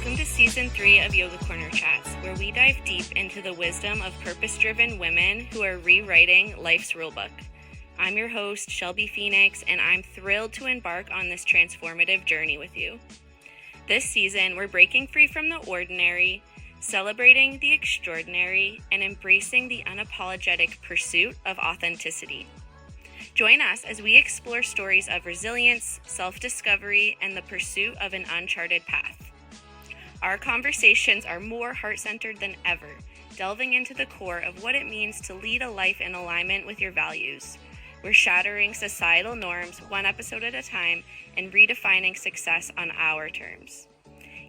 Welcome to Season 3 of Yoga Corner Chats, where we dive deep into the wisdom of purpose-driven women who are rewriting life's rulebook. I'm your host, Shelby Phoenix, and I'm thrilled to embark on this transformative journey with you. This season, we're breaking free from the ordinary, celebrating the extraordinary, and embracing the unapologetic pursuit of authenticity. Join us as we explore stories of resilience, self-discovery, and the pursuit of an uncharted path. Our conversations are more heart-centered than ever, delving into the core of what it means to lead a life in alignment with your values. We're shattering societal norms one episode at a time and redefining success on our terms.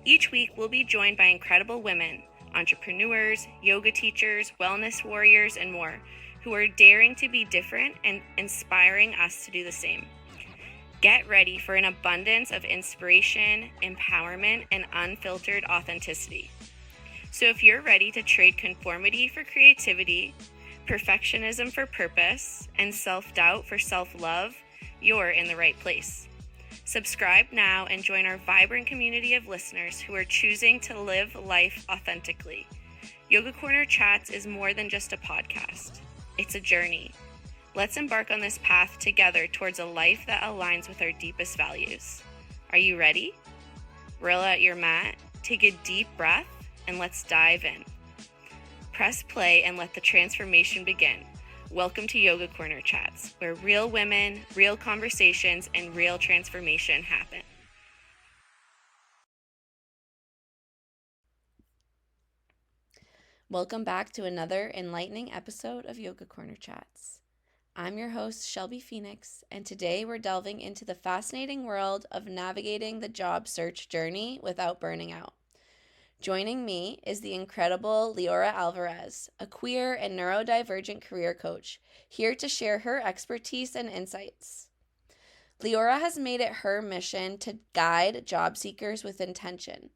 Each week, we'll be joined by incredible women, entrepreneurs, yoga teachers, wellness warriors, and more, who are daring to be different and inspiring us to do the same. Get ready for an abundance of inspiration, empowerment, and unfiltered authenticity. So if you're ready to trade conformity for creativity, perfectionism for purpose, and self-doubt for self-love, you're in the right place. Subscribe now and join our vibrant community of listeners who are choosing to live life authentically. Yoga Corner Chats is more than just a podcast. It's a journey. Let's embark on this path together towards a life that aligns with our deepest values. Are you ready? Roll out your mat, take a deep breath, and let's dive in. Press play and let the transformation begin. Welcome to Yoga Corner Chats, where real women, real conversations, and real transformation happen. Welcome back to another enlightening episode of Yoga Corner Chats. I'm your host, Shelby Phoenix, and today we're delving into the fascinating world of navigating the job search journey without burning out. Joining me is the incredible Liora Alvarez, a queer and neurodivergent career coach, here to share her expertise and insights. Liora has made it her mission to guide job seekers with intention,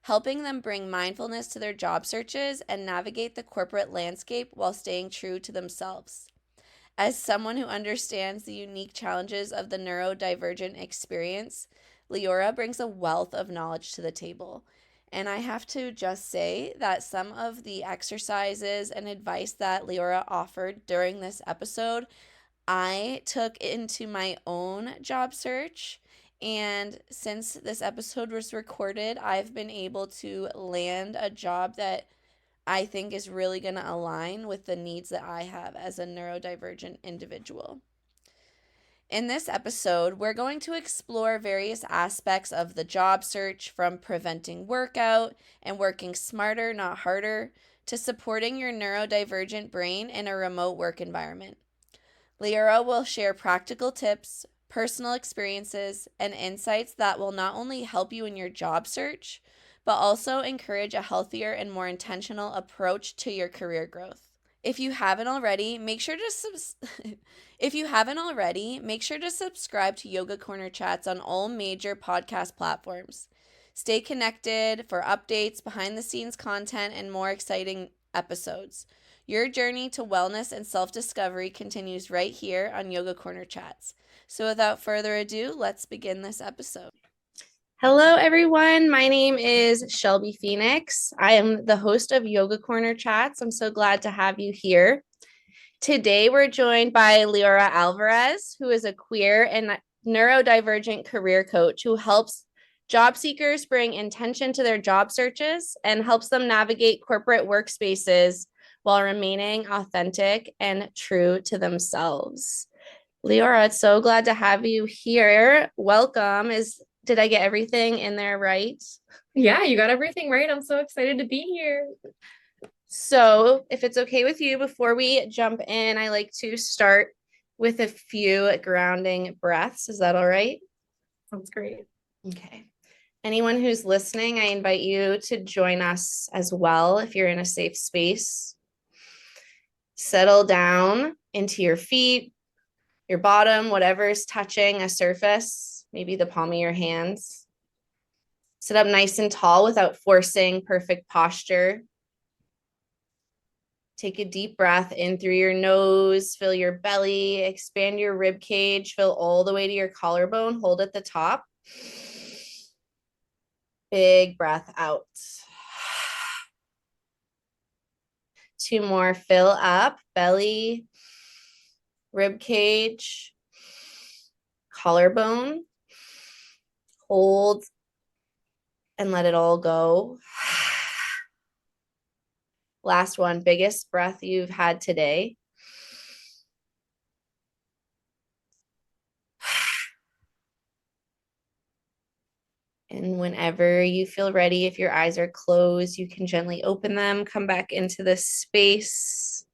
helping them bring mindfulness to their job searches and navigate the corporate landscape while staying true to themselves. As someone who understands the unique challenges of the neurodivergent experience, Liora brings a wealth of knowledge to the table. And I have to just say that some of the exercises and advice that Liora offered during this episode, I took into my own job search. And since this episode was recorded, I've been able to land a job that I think is really going to align with the needs that I have as a neurodivergent individual. In this episode, we're going to explore various aspects of the job search, from preventing workout and working smarter, not harder, to supporting your neurodivergent brain in a remote work environment. Liora will share practical tips, personal experiences, and insights that will not only help you in your job search, but also encourage a healthier and more intentional approach to your career growth. If you haven't already, make sure to subscribe to Yoga Corner Chats on all major podcast platforms. Stay connected for updates, behind-the-scenes content, and more exciting episodes. Your journey to wellness and self-discovery continues right here on Yoga Corner Chats. So without further ado, let's begin this episode. Hello, everyone. My name is Shelby Phoenix. I am the host of Yoga Corner Chats. I'm so glad to have you here. Today, we're joined by Liora Alvarez, who is a queer and neurodivergent career coach who helps job seekers bring intention to their job searches and helps them navigate corporate workspaces while remaining authentic and true to themselves. Liora, it's so glad to have you here. Welcome. Did I get everything in there right? Yeah, you got everything right. I'm so excited to be here. So if it's okay with you, before we jump in, I like to start with a few grounding breaths. Is that all right? Sounds great. Okay. Anyone who's listening, I invite you to join us as well if you're in a safe space. Settle down into your feet, your bottom, whatever's touching a surface. Maybe the palm of your hands. Sit up nice and tall without forcing perfect posture. Take a deep breath in through your nose, fill your belly, expand your rib cage, fill all the way to your collarbone, hold at the top. Big breath out. 2 more. Fill up, belly, rib cage, collarbone. Hold and let it all go. Last one, biggest breath you've had today. And whenever you feel ready, if your eyes are closed, you can gently open them, come back into this space.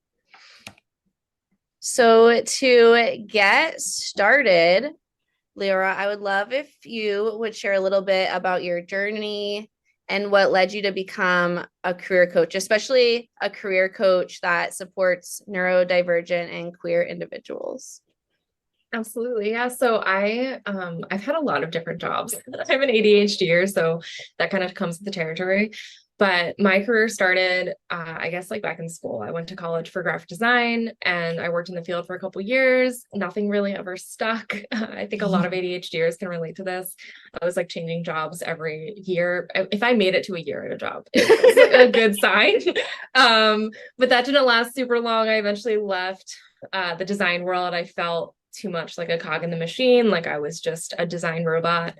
So to get started, Liora, I would love if you would share a little bit about your journey and what led you to become a career coach, especially a career coach that supports neurodivergent and queer individuals. Absolutely. Yeah. So I've had a lot of different jobs. I'm an ADHDer, so that kind of comes with the territory. But my career started, I guess, like back in school. I went to college for graphic design and I worked in the field for a couple of years. Nothing really ever stuck. I think a lot of ADHDers can relate to this. I was like changing jobs every year. If I made it to a year at a job, it was a good sign. But that didn't last super long. I eventually left the design world. I felt too much like a cog in the machine, like I was just a design robot.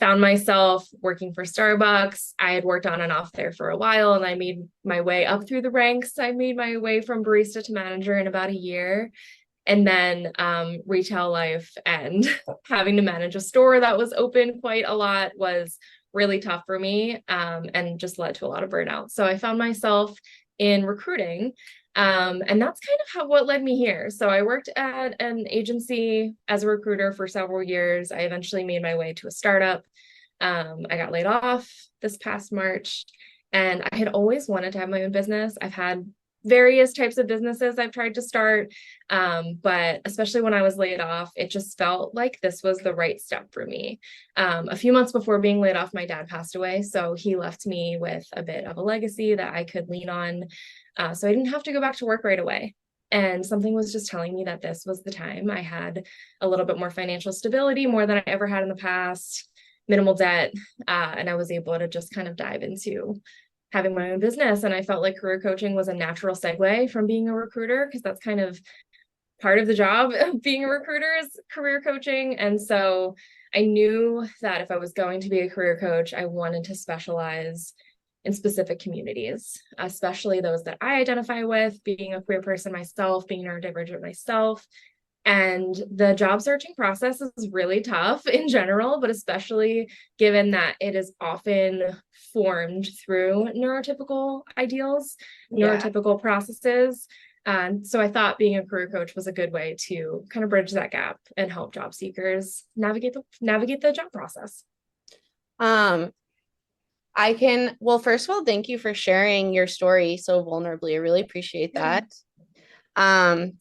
Found myself working for Starbucks. I had worked on and off there for a while and I made my way up through the ranks. I made my way from barista to manager in about a year. And then retail life and having to manage a store that was open quite a lot was really tough for me, and just led to a lot of burnout. So I found myself in recruiting. And that's kind of what led me here. So I worked at an agency as a recruiter for several years. I eventually made my way to a startup. I got laid off this past March, and I had always wanted to have my own business. I've had various types of businesses I've tried to start. But especially when I was laid off, it just felt like this was the right step for me. A few months before being laid off, my dad passed away. So he left me with a bit of a legacy that I could lean on. So I didn't have to go back to work right away. And something was just telling me that this was the time. I had a little bit more financial stability, more than I ever had in the past, minimal debt, and I was able to just kind of dive into having my own business. And I felt like career coaching was a natural segue from being a recruiter, because that's kind of part of the job of being a recruiter is career coaching. And so I knew that if I was going to be a career coach, I wanted to specialize in specific communities, especially those that I identify with, being a queer person myself, being neurodivergent myself. And the job searching process is really tough in general, but especially given that it is often formed through neurotypical ideals, neurotypical processes. And so I thought being a career coach was a good way to kind of bridge that gap and help job seekers navigate the job process. Well, first of all, thank you for sharing your story so vulnerably. I really appreciate that. And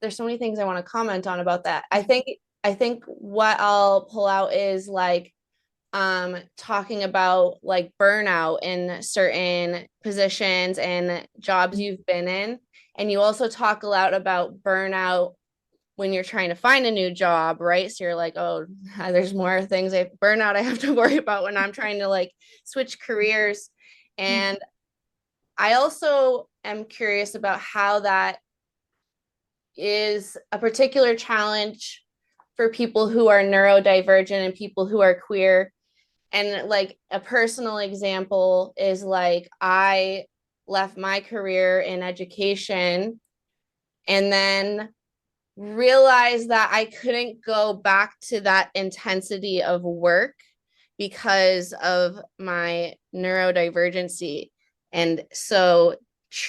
there's so many things I want to comment on about that. I think what I'll pull out is like talking about like burnout in certain positions and jobs you've been in. And you also talk a lot about burnout when you're trying to find a new job, right? So you're like, oh, there's more things burnout I have to worry about when I'm trying to like switch careers. And I also am curious about how that is a particular challenge for people who are neurodivergent and people who are queer. And like a personal example is like I left my career in education and then realized that I couldn't go back to that intensity of work because of my neurodivergency. And so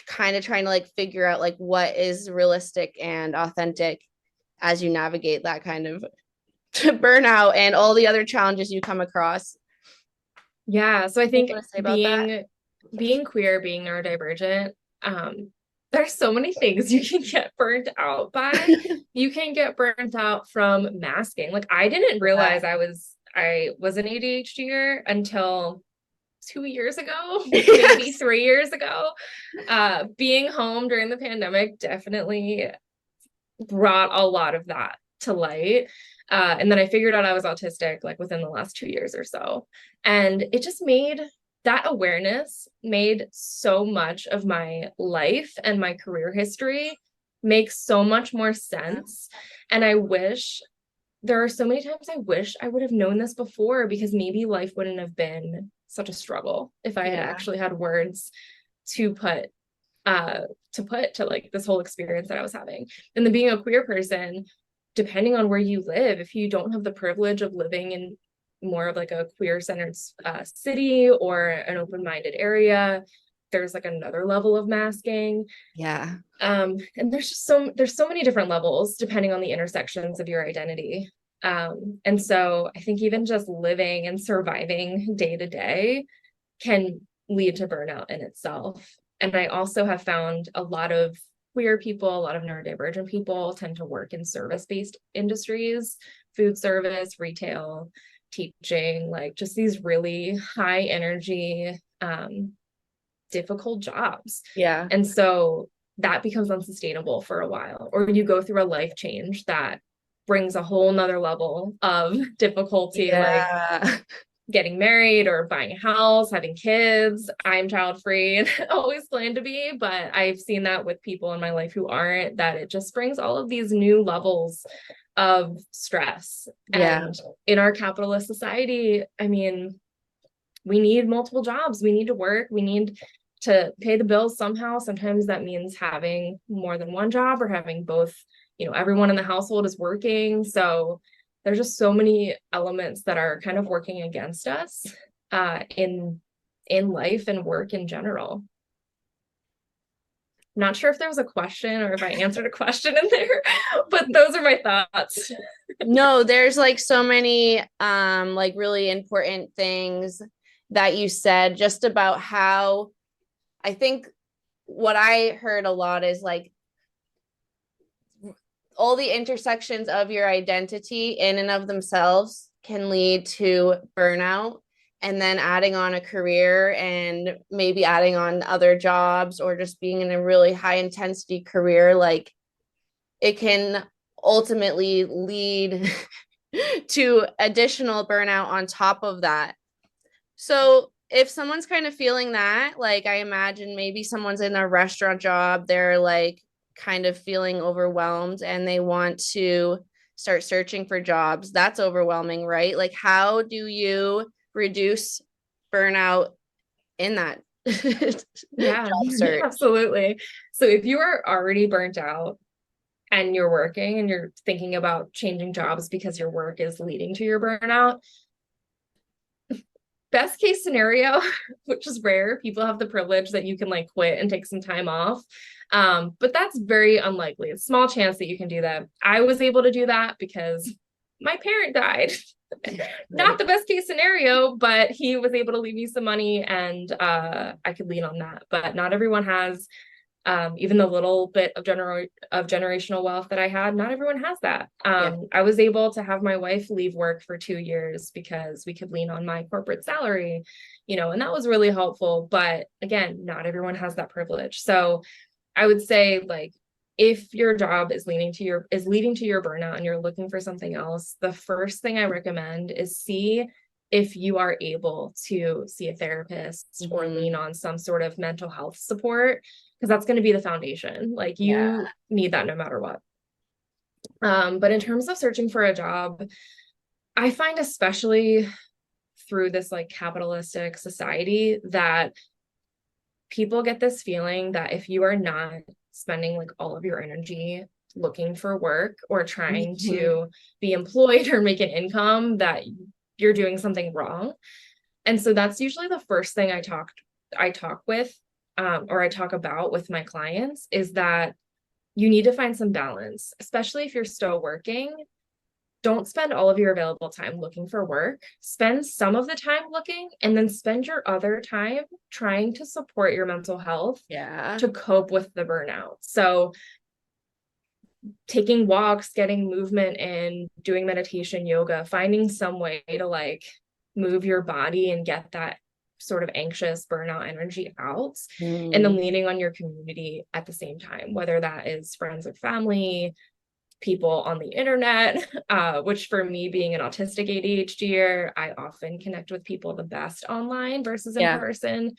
kind of trying to like figure out like what is realistic and authentic as you navigate that kind of burnout and all the other challenges you come across. Yeah, so I think being queer, being neurodivergent, there's so many things you can get burnt out by. You can get burnt out from masking. Like I didn't realize I was an ADHDer until 2 years ago, maybe 3 years ago. Being home during the pandemic definitely brought a lot of that to light. And then I figured out I was autistic like within the last 2 years or so. And it just made that awareness made so much of my life and my career history make so much more sense. And there are so many times I wish I would have known this before, because maybe life wouldn't have been such a struggle if I had actually had words to put to like this whole experience that I was having. And then being a queer person, depending on where you live, if you don't have the privilege of living in more of like a queer centered city or an open-minded area, there's like another level of masking. And there's so many different levels depending on the intersections of your identity. And so I think even just living and surviving day to day can lead to burnout in itself. And I also have found a lot of queer people, a lot of neurodivergent people tend to work in service-based industries, food service, retail, teaching, like just these really high energy, difficult jobs. And so that becomes unsustainable for a while, or you go through a life change that brings a whole nother level of difficulty, like getting married or buying a house, having kids. I'm child free and always plan to be, but I've seen that with people in my life who aren't, that it just brings all of these new levels of stress. And in our capitalist society, I mean, we need multiple jobs. We need to work. We need to pay the bills somehow. Sometimes that means having more than one job or having both, everyone in the household is working. So there's just so many elements that are kind of working against us in life and work in general. Not sure if there was a question or if I answered a question in there, but those are my thoughts. No, there's like so many like really important things that you said just about how, I think what I heard a lot is like all the intersections of your identity in and of themselves can lead to burnout, and then adding on a career and maybe adding on other jobs or just being in a really high intensity career, like it can ultimately lead to additional burnout on top of that. So if someone's kind of feeling that, like I imagine maybe someone's in a restaurant job, they're like kind of feeling overwhelmed and they want to start searching for jobs. That's overwhelming, right? Like how do you reduce burnout in that job search? Absolutely. So if you are already burnt out and you're working and you're thinking about changing jobs because your work is leading to your burnout, best case scenario, which is rare, people have the privilege that you can like quit and take some time off. But that's very unlikely. It's a small chance that you can do that. I was able to do that because my parent died. Not the best case scenario, but he was able to leave me some money and I could lean on that. But not everyone has, even the little bit of generational wealth that I had, not everyone has that. I was able to have my wife leave work for 2 years because we could lean on my corporate salary, and that was really helpful. But again, not everyone has that privilege. So I would say, like, if your job is leading to your burnout and you're looking for something else, the first thing I recommend is see if you are able to see a therapist or lean on some sort of mental health support, because that's going to be the foundation. Like you need that no matter what. But in terms of searching for a job, I find, especially through this like capitalistic society, that people get this feeling that if you are not spending like all of your energy looking for work or trying to be employed or make an income, that you're doing something wrong. And so that's usually the first thing I talk about with my clients, is that you need to find some balance, especially if you're still working. Don't spend all of your available time looking for work. Spend some of the time looking, and then spend your other time trying to support your mental health to cope with the burnout. So taking walks, getting movement in, doing meditation, yoga, finding some way to like move your body and get that sort of anxious burnout energy out, and then leaning on your community at the same time, whether that is friends or family, people on the internet, which for me being an autistic ADHDer, I often connect with people the best online versus in person.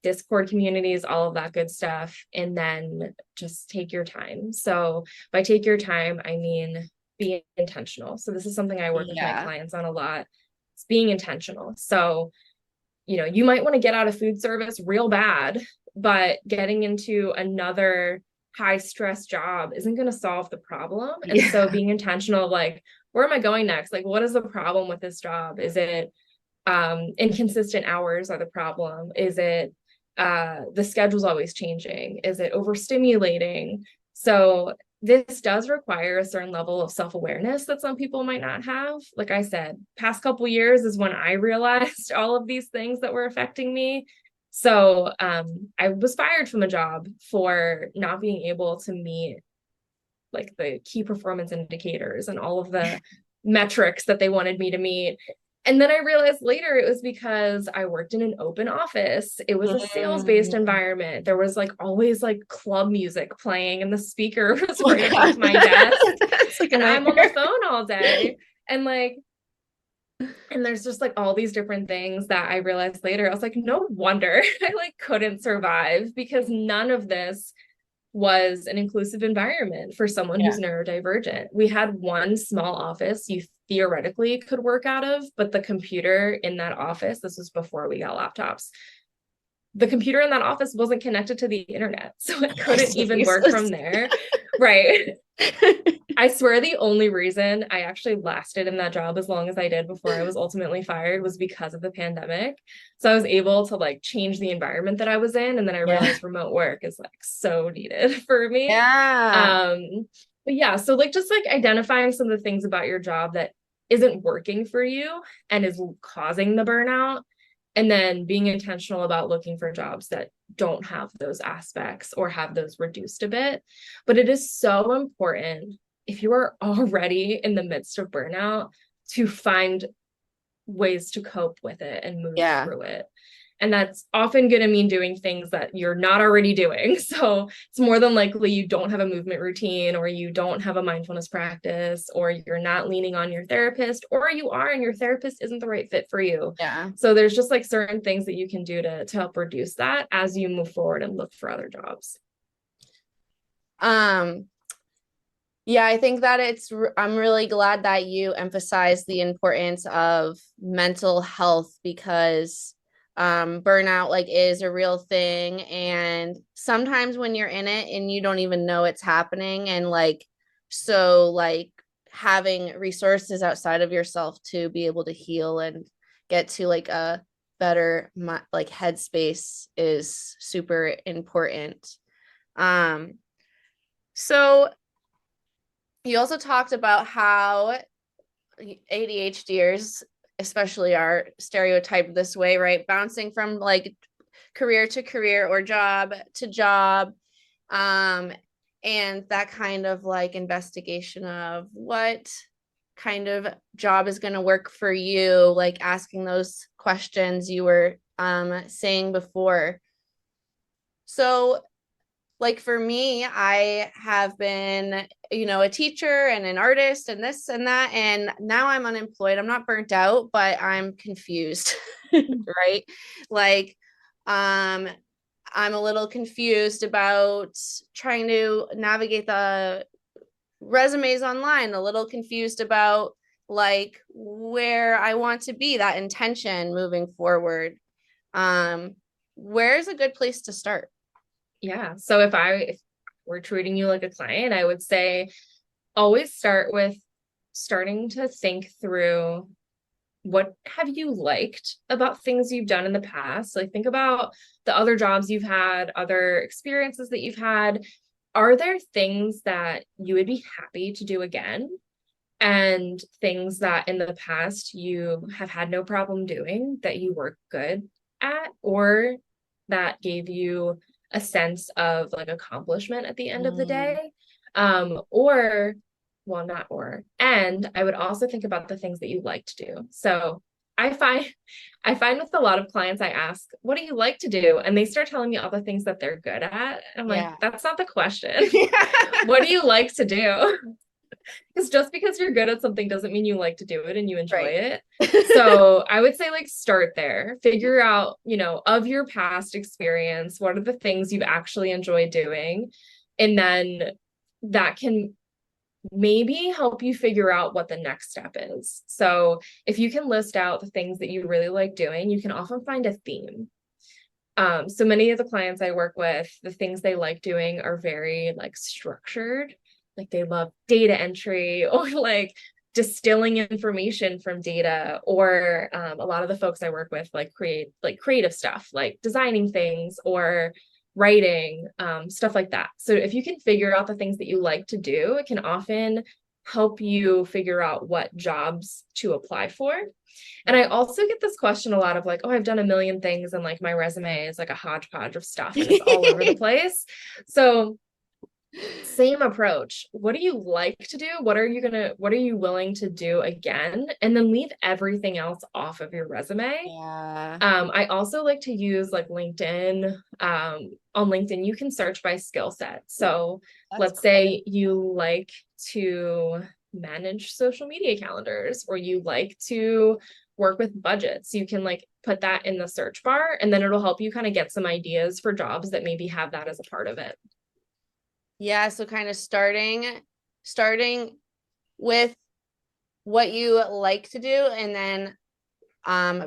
Discord communities, all of that good stuff. And then just take your time. So by take your time, I mean, be intentional. So this is something I work with my clients on a lot. It's being intentional. So, you know, you might want to get out of food service real bad, but getting into another high stress job isn't going to solve the problem. And so being intentional, like, where am I going next? Like, what is the problem with this job? Is it inconsistent hours are the problem? Is it the schedule's always changing? Is it overstimulating? So this does require a certain level of self-awareness that some people might not have. Like I said, past couple years is when I realized all of these things that were affecting me. So I was fired from a job for not being able to meet like the key performance indicators and all of the metrics that they wanted me to meet. And then I realized later it was because I worked in an open office. It was a sales-based environment. There was like always like club music playing and the speaker was right above my desk. And I'm on the phone all day. And like, and there's just like all these different things that I realized later. I was like, no wonder I like couldn't survive, because none of this was an inclusive environment for someone who's neurodivergent. We had one small office you theoretically could work out of, but the computer in that office, this was before we got laptops, the computer in that office wasn't connected to the internet. So it couldn't even work from there. Right. I swear the only reason I actually lasted in that job as long as I did before I was ultimately fired was because of the pandemic. So I was able to like change the environment that I was in. And then I realized remote work is like so needed for me. But yeah, so like just like identifying some of the things about your job that isn't working for you and is causing the burnout. And then being intentional about looking for jobs that don't have those aspects or have those reduced a bit. But it is so important, if you are already in the midst of burnout, to find ways to cope with it and move through it. And that's often going to mean doing things that you're not already doing. So it's more than likely you don't have a movement routine, or you don't have a mindfulness practice, or you're not leaning on your therapist, or you are and your therapist isn't the right fit for you. So there's just like certain things that you can do to help reduce that as you move forward and look for other jobs. Yeah, I think that I'm really glad that you emphasize the importance of mental health, because burnout like is a real thing. And sometimes when you're in it and you don't even know it's happening, and like, so like having resources outside of yourself to be able to heal and get to like a better like headspace is super important. So you also talked about how ADHDers especially are stereotyped this way, right? Bouncing from like career to career or job to job. And that kind of like investigation of what kind of job is going to work for you, like asking those questions you were saying before. So like for me, I have been, you know, a teacher and an artist and this and that, and now I'm unemployed. I'm not burnt out, but I'm confused, right? Like, I'm a little confused about trying to navigate the resumes online, a little confused about like where I want to be, that intention moving forward. Where's a good place to start? Yeah. So if we're treating you like a client, I would say always start with starting to think through, what have you liked about things you've done in the past? Like think about the other jobs you've had, other experiences that you've had. Are there things that you would be happy to do again? And things that in the past you have had no problem doing that you were good at, or that gave you a sense of like accomplishment at the end of the day. And I would also think about the things that you like to do. So I find with a lot of clients, I ask, what do you like to do? And they start telling me all the things that they're good at. I'm like, that's not the question. What do you like to do? Because just because you're good at something doesn't mean you like to do it and you enjoy it. So I would say, like, start there, figure out, of your past experience, what are the things you actually enjoy doing? And then that can maybe help you figure out what the next step is. So if you can list out the things that you really like doing, you can often find a theme. So many of the clients I work with, the things they like doing are very like structured. Like they love data entry or like distilling information from data, or a lot of the folks I work with like create like creative stuff, like designing things or writing, stuff like that. So if you can figure out the things that you like to do, it can often help you figure out what jobs to apply for. And I also get this question a lot of like, oh, I've done a million things and like my resume is like a hodgepodge of stuff and it's all over the place. So same approach. What do you like to do? What are you willing to do again? And then leave everything else off of your resume. I also like to use like LinkedIn. On LinkedIn, you can search by skill set. So let's say you like to manage social media calendars, or you like to work with budgets. You can like put that in the search bar, and then it'll help you kind of get some ideas for jobs that maybe have that as a part of it. Yeah, so kind of starting with what you like to do, and then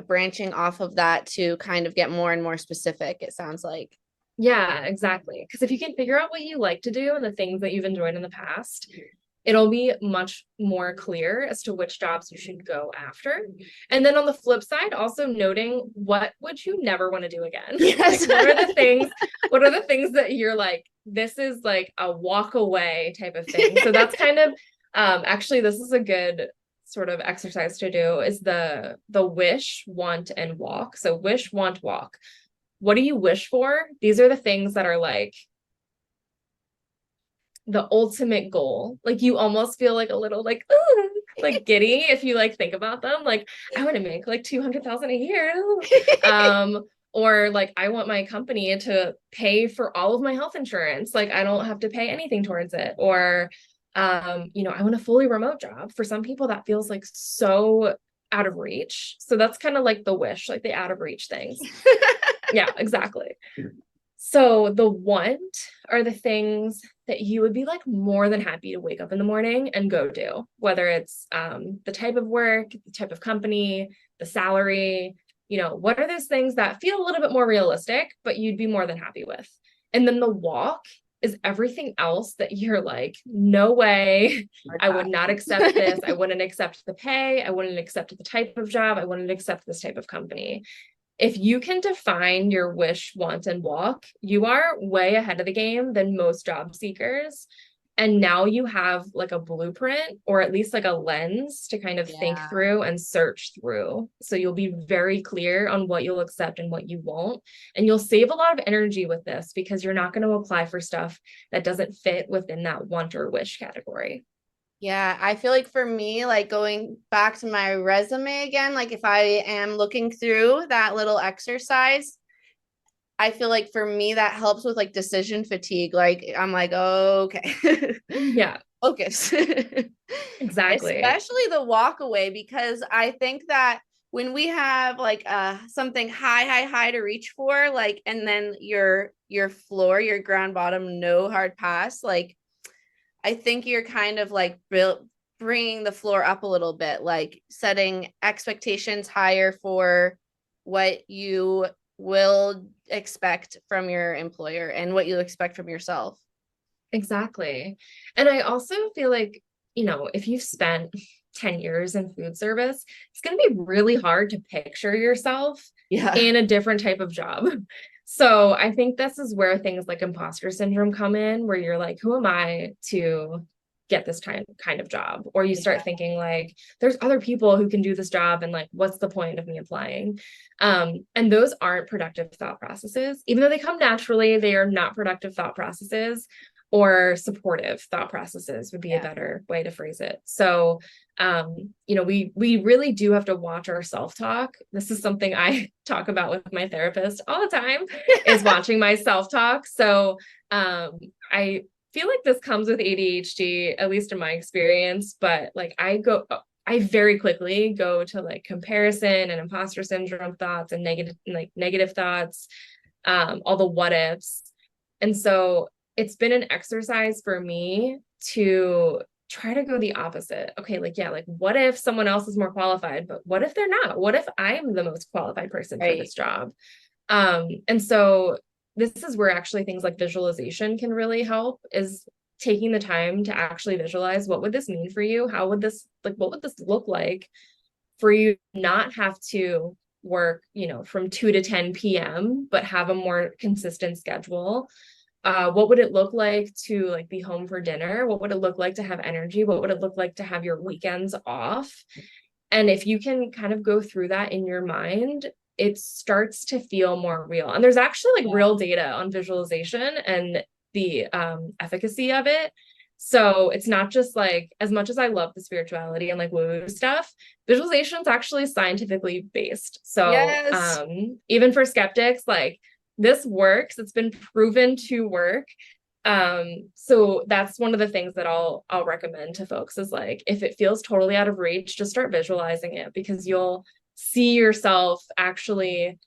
branching off of that to kind of get more and more specific, it sounds like. Yeah, exactly. Because if you can figure out what you like to do and the things that you've enjoyed in the past, it'll be much more clear as to which jobs you should go after. And then on the flip side, also noting what would you never want to do again? Yes. Like, what are the things that you're like, this is like a walk away type of thing. So that's kind of, actually, this is a good sort of exercise to do, is the wish, want, and walk. So wish, want, walk. What do you wish for? These are the things that are like the ultimate goal. Like you almost feel like a little like, ooh, like giddy if you like think about them. Like I want to make like 200,000 a year. Or like, I want my company to pay for all of my health insurance. Like I don't have to pay anything towards it. Or, I want a fully remote job. For some people that feels like so out of reach. So that's kind of like the wish, like the out of reach things. Yeah, exactly. So the want are the things that you would be like more than happy to wake up in the morning and go do, whether it's the type of work, the type of company, the salary, what are those things that feel a little bit more realistic, but you'd be more than happy with. And then the walk is everything else that you're like, no way, I would not accept this. I wouldn't accept the pay. I wouldn't accept the type of job. I wouldn't accept this type of company. If you can define your wish, want, and walk, you are way ahead of the game than most job seekers. And now you have like a blueprint, or at least like a lens to kind of think through and search through. So you'll be very clear on what you'll accept and what you won't. And you'll save a lot of energy with this, because you're not going to apply for stuff that doesn't fit within that want or wish category. Yeah, I feel like for me, like going back to my resume again, like if I am looking through that little exercise, I feel like for me that helps with like decision fatigue. Like I'm like, oh, okay. Yeah. Focus. Exactly. Especially the walk away, because I think that when we have like something high to reach for, like, and then your floor, your ground bottom, no hard pass, like I think you're kind of like bringing the floor up a little bit, like setting expectations higher for what you will expect from your employer and what you expect from yourself. Exactly. And I also feel like, if you've spent 10 years in food service, it's going to be really hard to picture yourself in a different type of job. So I think this is where things like imposter syndrome come in, where you're like, who am I to get this kind of job? Or you start thinking like, there's other people who can do this job, and like, what's the point of me applying? And those aren't productive thought processes. Even though they come naturally, they are not productive thought processes. or supportive thought processes would be a better way to phrase it. So, we really do have to watch our self-talk. This is something I talk about with my therapist all the time, is watching my self-talk. So, I feel like this comes with ADHD, at least in my experience, but like I very quickly go to like comparison and imposter syndrome thoughts and negative thoughts, all the what ifs. And so it's been an exercise for me to try to go the opposite. Okay, like, yeah, like what if someone else is more qualified, but what if they're not? What if I'm the most qualified person for this job? And so this is where actually things like visualization can really help, is taking the time to actually visualize, what would this mean for you? What would this look like for you not have to work, from 2 to 10 p.m., but have a more consistent schedule? What would it look like to like be home for dinner? What would it look like to have energy? What would it look like to have your weekends off? And if you can kind of go through that in your mind, it starts to feel more real. And there's actually like real data on visualization and the efficacy of it. So it's not just like, as much as I love the spirituality and like woo-woo stuff, visualization is actually scientifically based. So even for skeptics, like this works. It's been proven to work. So that's one of the things that I'll recommend to folks, is like, if it feels totally out of reach, just start visualizing it, because you'll see yourself actually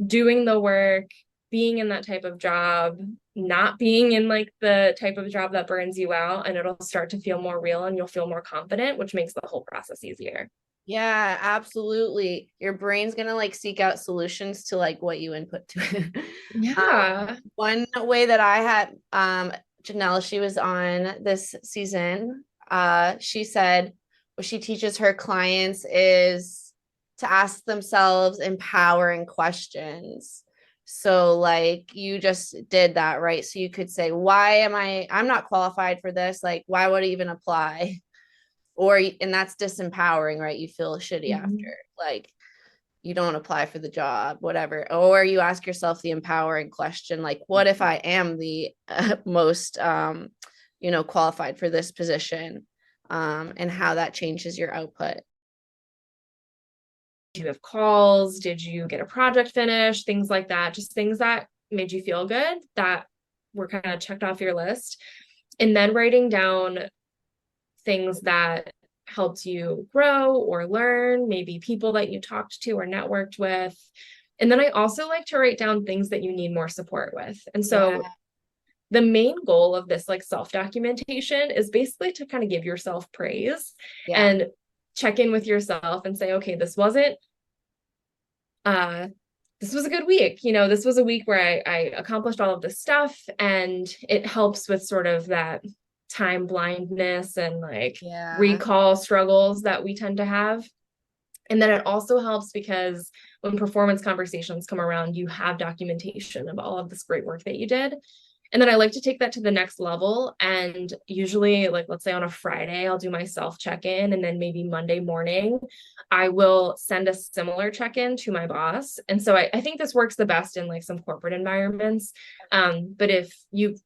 doing the work, being in that type of job, not being in like the type of job that burns you out, and it'll start to feel more real and you'll feel more confident, which makes the whole process easier. Yeah, absolutely. Your brain's going to like seek out solutions to like what you input to it. Yeah. One way that I had, Janelle, she was on this season. She said what she teaches her clients is to ask themselves empowering questions. So like you just did that, right? So you could say, I'm not qualified for this. Like, why would I even apply? And that's disempowering, right? You feel shitty after, like you don't apply for the job, whatever. Or you ask yourself the empowering question, like, what if I am the most, qualified for this position, and how that changes your output. Did you have calls? Did you get a project finished? Things like that, just things that made you feel good, that were kind of checked off your list. And then writing down things that helped you grow or learn, maybe people that you talked to or networked with. And then I also like to write down things that you need more support with. And so the main goal of this like self-documentation is basically to kind of give yourself praise and check in with yourself and say, okay, this was a good week. This was a week where I accomplished all of this stuff, and it helps with sort of that time blindness and like recall struggles that we tend to have. And then it also helps because when performance conversations come around, you have documentation of all of this great work that you did. And then I like to take that to the next level. And usually, like, let's say on a Friday, I'll do my self check-in. And then maybe Monday morning, I will send a similar check-in to my boss. And so I think this works the best in like some corporate environments. But if you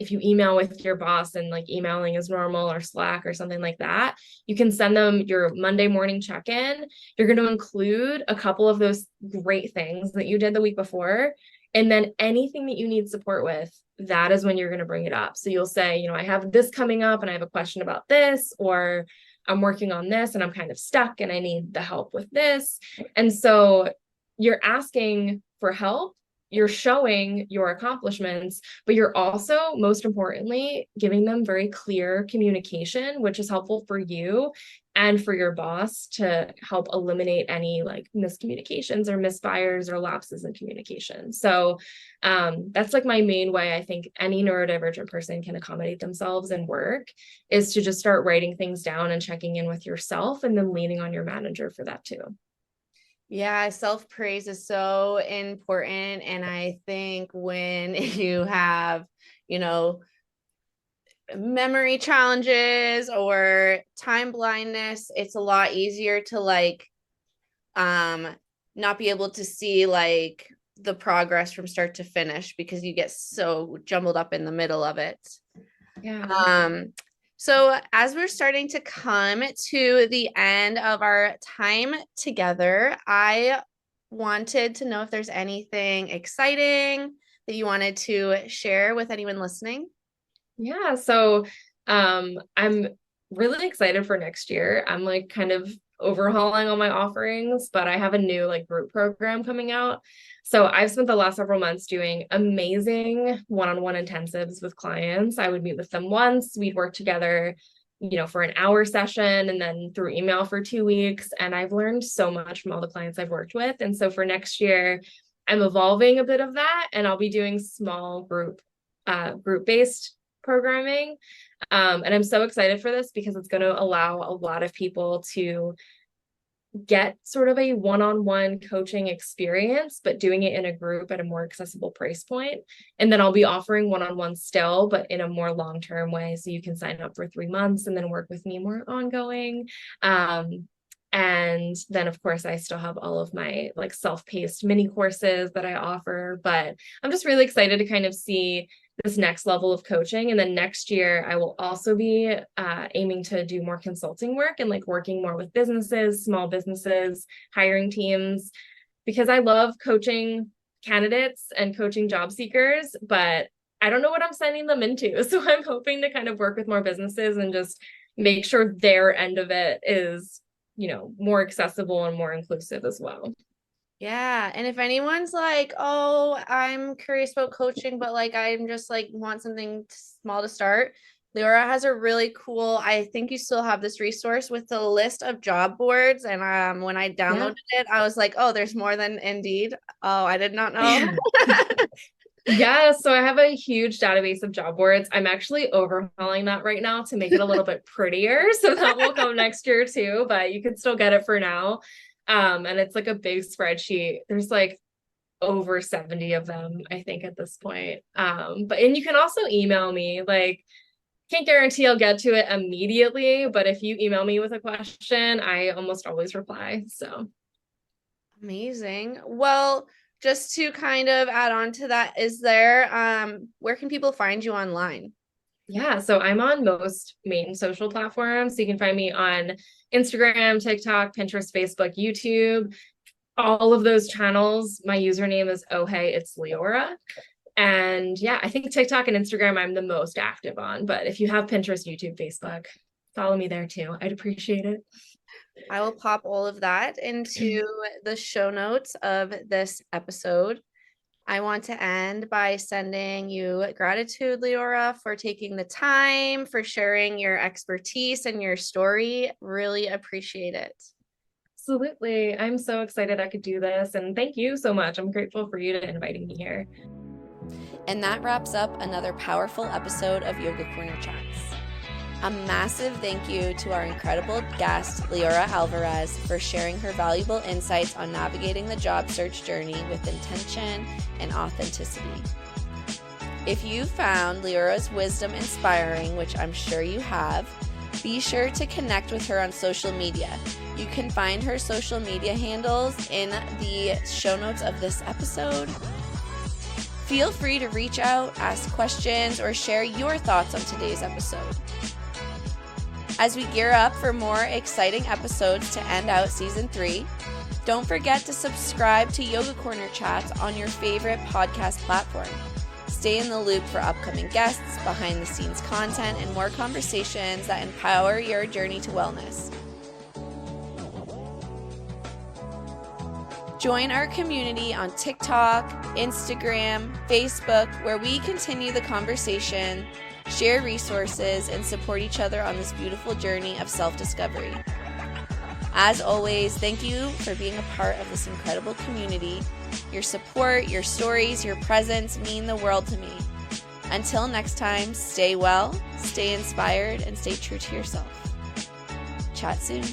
email with your boss and like emailing is normal, or Slack or something like that, you can send them your Monday morning check-in. You're going to include a couple of those great things that you did the week before. And then anything that you need support with, that is when you're going to bring it up. So you'll say, I have this coming up and I have a question about this, or I'm working on this and I'm kind of stuck and I need the help with this. And so you're asking for help, you're showing your accomplishments, but you're also, most importantly, giving them very clear communication, which is helpful for you and for your boss to help eliminate any like miscommunications or misfires or lapses in communication. So that's like my main way I think any neurodivergent person can accommodate themselves in work, is to just start writing things down and checking in with yourself, and then leaning on your manager for that too. Yeah, self-praise is so important. And I think when you have, memory challenges or time blindness, it's a lot easier to like not be able to see like the progress from start to finish, because you get so jumbled up in the middle of it. Yeah. So as we're starting to come to the end of our time together, I wanted to know if there's anything exciting that you wanted to share with anyone listening. Yeah. So I'm really excited for next year. I'm like kind of overhauling all my offerings, but I have a new like group program coming out. So I've spent the last several months doing amazing one-on-one intensives with clients. I would meet with them once, we'd work together, for an hour session and then through email for 2 weeks. And I've learned so much from all the clients I've worked with. And so for next year, I'm evolving a bit of that, and I'll be doing small group-based programming. And I'm so excited for this because it's going to allow a lot of people to get sort of a one-on-one coaching experience, but doing it in a group at a more accessible price point. And then I'll be offering one-on-one still, but in a more long-term way. So you can sign up for 3 months and then work with me more ongoing. And then of course I still have all of my like self-paced mini courses that I offer, but I'm just really excited to kind of see this next level of coaching. And then next year I will also be aiming to do more consulting work and like working more with businesses, small businesses, hiring teams, because I love coaching candidates and coaching job seekers, but I don't know what I'm sending them into. So I'm hoping to kind of work with more businesses and just make sure their end of it is, more accessible and more inclusive as well. Yeah. And if anyone's like, oh, I'm curious about coaching, but like, I'm just like want something small to start. Liora has a really cool, I think you still have this resource with the list of job boards. And when I downloaded it, I was like, oh, there's more than Indeed. Oh, I did not know. Yeah, so I have a huge database of job boards. I'm actually overhauling that right now to make it a little bit prettier. So that will come next year too, but you can still get it for now. And it's like a big spreadsheet. There's like over 70 of them, I think, at this point. And you can also email me. Like, can't guarantee I'll get to it immediately, but if you email me with a question, I almost always reply. So amazing. Well, just to kind of add on to that, is there where can people find you online? Yeah, so I'm on most main social platforms. So you can find me on Instagram, TikTok, Pinterest, Facebook, YouTube, all of those channels. My username is oh hey, it's Liora. And yeah, I think TikTok and Instagram I'm the most active on. But if you have Pinterest, YouTube, Facebook, follow me there too. I'd appreciate it. I will pop all of that into the show notes of this episode. I want to end by sending you gratitude, Liora, for taking the time, for sharing your expertise and your story. Really appreciate it. Absolutely. I'm so excited I could do this. And thank you so much. I'm grateful for you to inviting me here. And that wraps up another powerful episode of Yoga Corner Chats. A massive thank you to our incredible guest, Liora Alvarez, for sharing her valuable insights on navigating the job search journey with intention and authenticity. If you found Leora's wisdom inspiring, which I'm sure you have, be sure to connect with her on social media. You can find her social media handles in the show notes of this episode. Feel free to reach out, ask questions, or share your thoughts on today's episode. As we gear up for more exciting episodes to end out Season 3, don't forget to subscribe to Yoga Corner Chats on your favorite podcast platform. Stay in the loop for upcoming guests, behind-the-scenes content, and more conversations that empower your journey to wellness. Join our community on TikTok, Instagram, Facebook, where we continue the conversation, share resources, and support each other on this beautiful journey of self-discovery. As always, thank you for being a part of this incredible community. Your support, your stories, your presence mean the world to me. Until next time, stay well, stay inspired, and stay true to yourself. Chat soon.